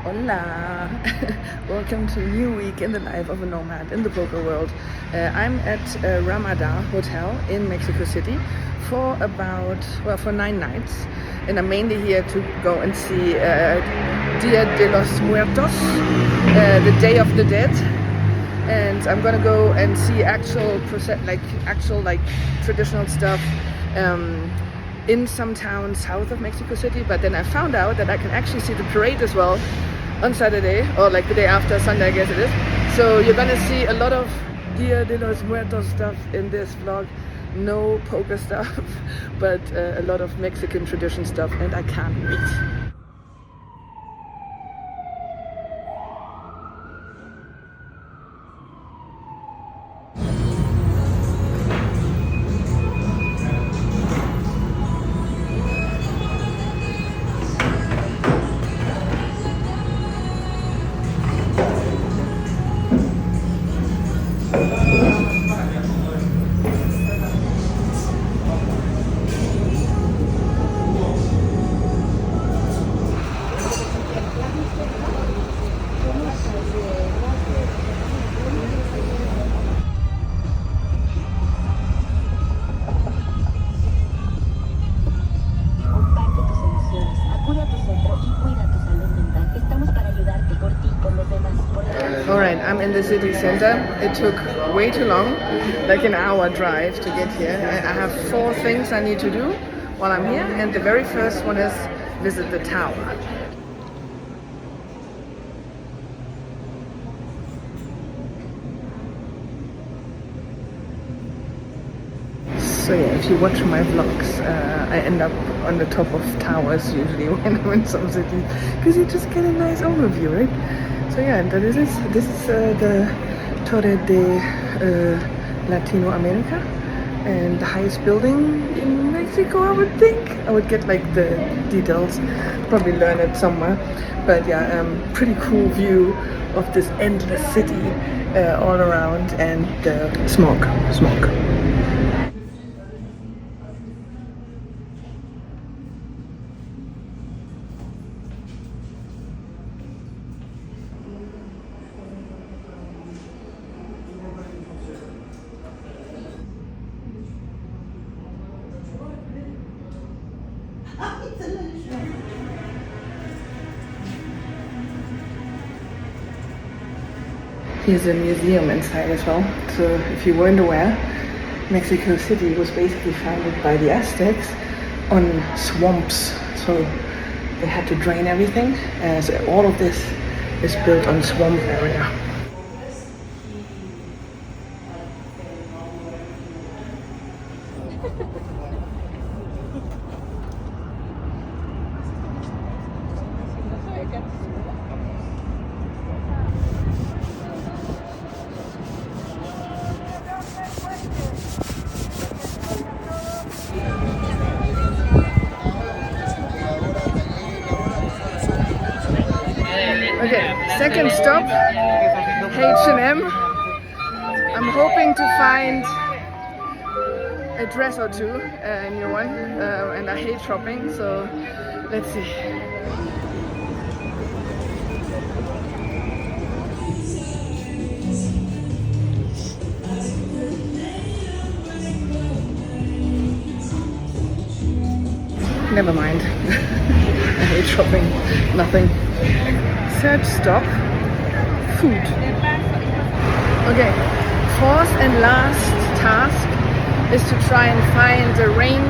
Hola! Welcome to a new week in the life of a nomad in the poker world. I'm at Ramada Hotel in Mexico City for for 9 nights. And I'm mainly here to go and see Dia de los Muertos, the Day of the Dead. And I'm gonna go and see actual traditional stuff in some town south of Mexico City. But then I found out that I can actually see the parade as well on Saturday, or like the day after Sunday, I guess it is. So you're gonna see a lot of Dia de los Muertos stuff in this vlog. No poker stuff, but a lot of Mexican tradition stuff, and I can't wait. Alright, I'm in the city center. It took way too long, like an hour drive to get here. I have 4 things I need to do while I'm here, and the very first one is visit the tower. So yeah, if you watch my vlogs, I end up on the top of towers usually when I'm in some cities, because you just get a nice overview, right? So yeah, and this is the Torre de Latino America, and the highest building in Mexico, I would think. I would get like the details, probably learn it somewhere. But yeah, pretty cool view of this endless city all around, and smoke. Here's a museum inside as well. So if you weren't aware, Mexico City was basically founded by the Aztecs on swamps. So they had to drain everything. So all of this is built on swamp area. Okay, second stop, H&M. I'm hoping to find a dress or two, a new one, and I hate shopping, so let's see. Never mind. I hate shopping. Nothing. Third stop, food. Okay, fourth and last task is to try and find a rain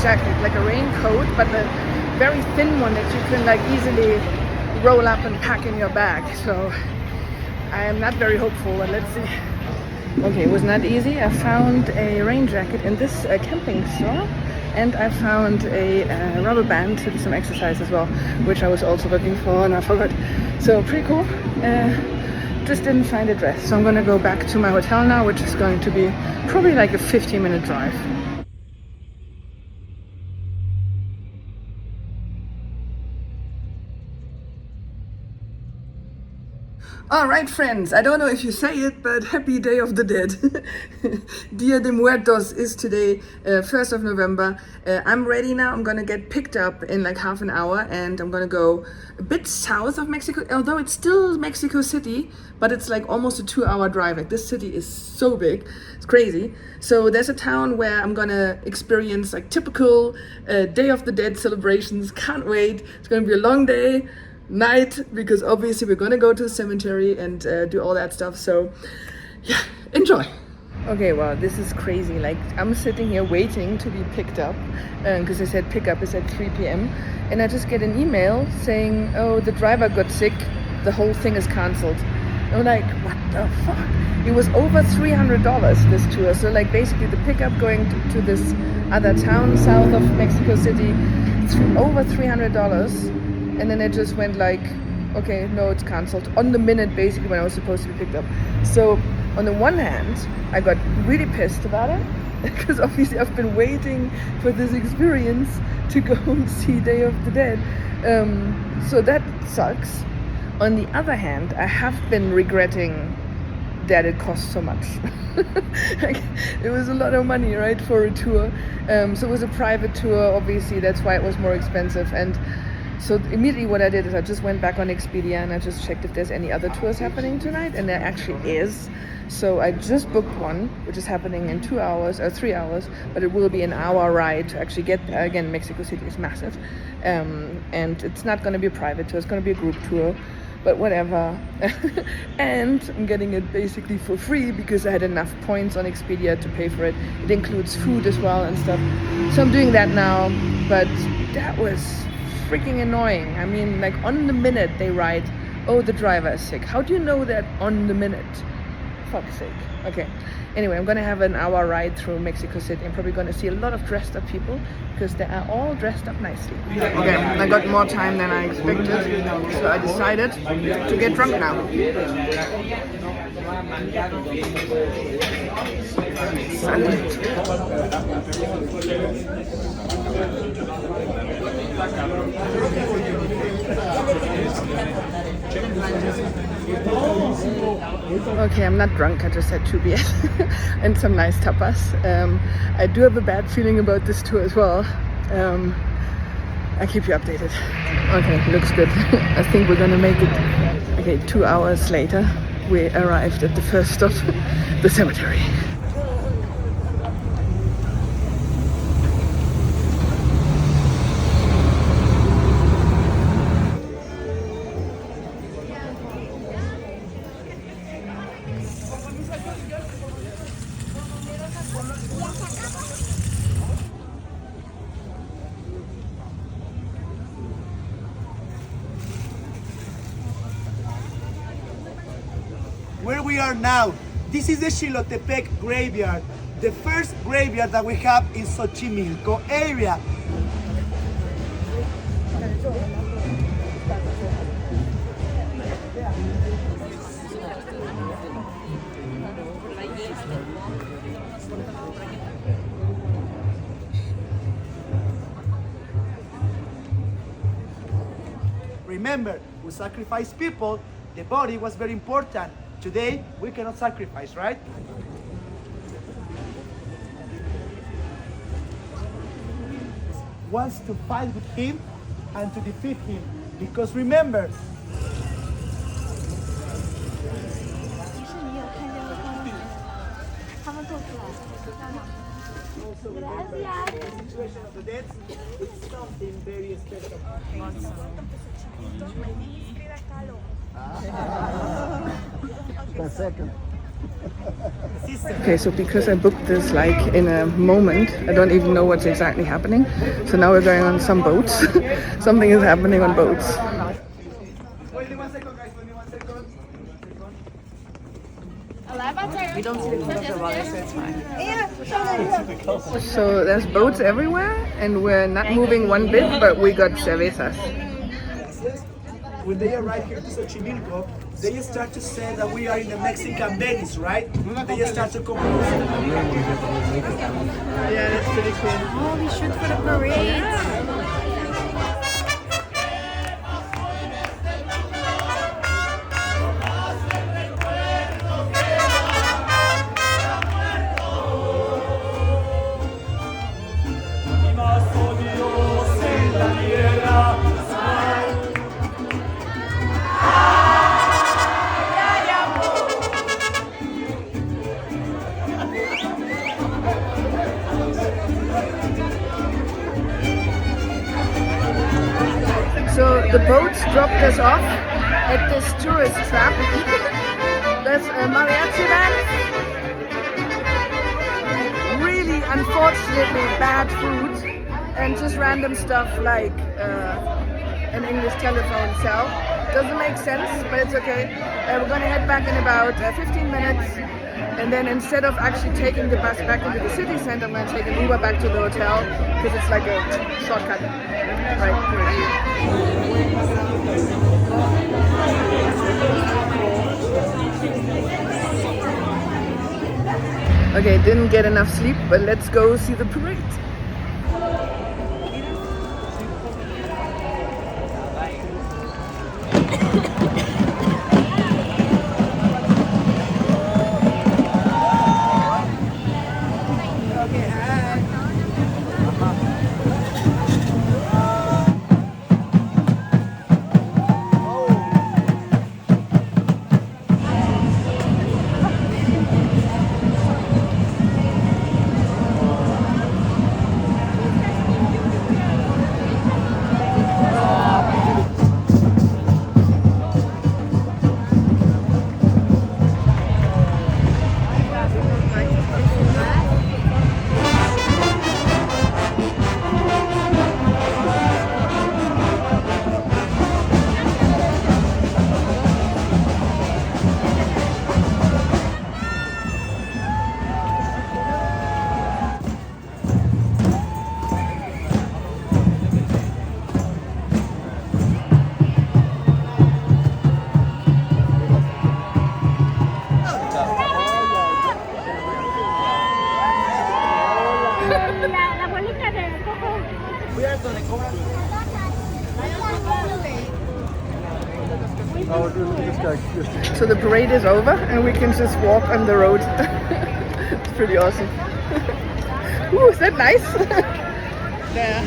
jacket, like a raincoat, but a very thin one that you can like easily roll up and pack in your bag. So I am not very hopeful, but let's see. Okay, it was not easy. I found a rain jacket in this camping store. And I found a rubber band to do some exercise as well, which I was also looking for and I forgot. So pretty cool. Just didn't find a dress. So I'm gonna go back to my hotel now, which is going to be probably like a 15-minute drive. All right, friends, I don't know if you say it, but happy Day of the Dead. Dia de Muertos is today, 1st of November. I'm ready now. I'm gonna get picked up in like half an hour and I'm gonna go a bit south of Mexico, although it's still Mexico City, but it's like almost a 2-hour drive. Like this city is so big, it's crazy. So there's a town where I'm gonna experience like typical Day of the Dead celebrations. Can't wait. It's gonna be a long day. Night, because obviously we're gonna go to the cemetery and do all that stuff, so yeah, enjoy. Okay, well, this is crazy. Like, I'm sitting here waiting to be picked up because they said pickup is at 3 p.m. and I just get an email saying, oh, the driver got sick, the whole thing is cancelled. I'm like, what the fuck? It was over $300 this tour, so like basically the pickup going to this other town south of Mexico City, it's over $300. And then it just went like, okay, no, it's cancelled on the minute, basically, when I was supposed to be picked up. So on the one hand, I got really pissed about it because obviously I've been waiting for this experience to go and see Day of the Dead. So that sucks. On the other hand, I have been regretting that it cost so much. Like, it was a lot of money, right, for a tour. So it was a private tour, obviously, that's why it was more expensive. And so immediately what I did is I just went back on Expedia and I just checked if there's any other tours happening tonight, and there actually is. So I just booked one, which is happening in 2 hours or 3 hours, but it will be an hour ride to actually get there. Again, Mexico City is massive. And it's not going to be a private tour, it's going to be a group tour, but whatever. And I'm getting it basically for free because I had enough points on Expedia to pay for it. It includes food as well and stuff. So I'm doing that now, but that was freaking annoying. I mean, like on the minute they write, oh, the driver is sick. How do you know that on the minute? Fuck's sake. Okay. Anyway, I'm gonna have an hour ride through Mexico City. I'm probably gonna see a lot of dressed up people because they are all dressed up nicely. Okay, I got more time than I expected, so I decided to get drunk now. Okay, I'm not drunk, I just had 2 beers and some nice tapas. I do have a bad feeling about this tour as well. I'll keep you updated. Okay, looks good. I think we're gonna make it. Okay, 2 hours later, we arrived at the first stop, the cemetery. Where we are now, this is the Xilotepec graveyard, the first graveyard that we have in Xochimilco area. Remember, we sacrifice people, the body was very important. Today, we cannot sacrifice, right? Wants to fight with him and to defeat him. Because remember, the situation of the dead is something very special. Okay, so because I booked this like in a moment, I don't even know what's exactly happening. So now we're going on some boats. Something is happening on boats. Wait 1 second, guys. Wait 1 second. We don't see the closure water, so it's fine. So there's boats everywhere and we're not moving one bit, but we got cervezas. When they arrive here to Xochimilco, they start to say that we are in the Mexican Venice, right? They start to come. Yeah, that's pretty cool. Oh, we shoot for the parade. So the boats dropped us off at this tourist trap. That's a mariachi band. Really, unfortunately, bad food and just random stuff like an English telephone cell. Doesn't make sense, but it's okay. We're gonna head back in about 15 minutes, and then instead of actually taking the bus back into the city center, I'm gonna take an Uber back to the hotel because it's like a shortcut. Right. Okay, didn't get enough sleep, but let's go see the parade. La abuelita de Coco. So the parade is over and we can just walk on the road. It's pretty awesome. Ooh, is that nice? Yeah.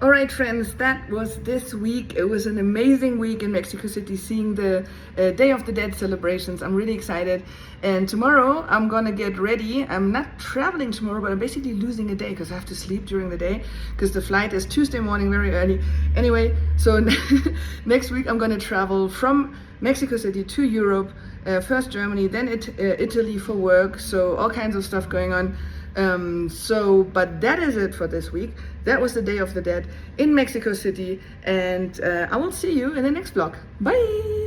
Alright friends, that was this week. It was an amazing week in Mexico City, seeing the Day of the Dead celebrations. I'm really excited. And tomorrow I'm gonna get ready. I'm not traveling tomorrow, but I'm basically losing a day because I have to sleep during the day because the flight is Tuesday morning very early. Anyway, so next week I'm gonna travel from Mexico City to Europe, first Germany, then Italy for work. So all kinds of stuff going on. But that is it for this week. That was the Day of the Dead in Mexico City, and I will see you in the next vlog. Bye!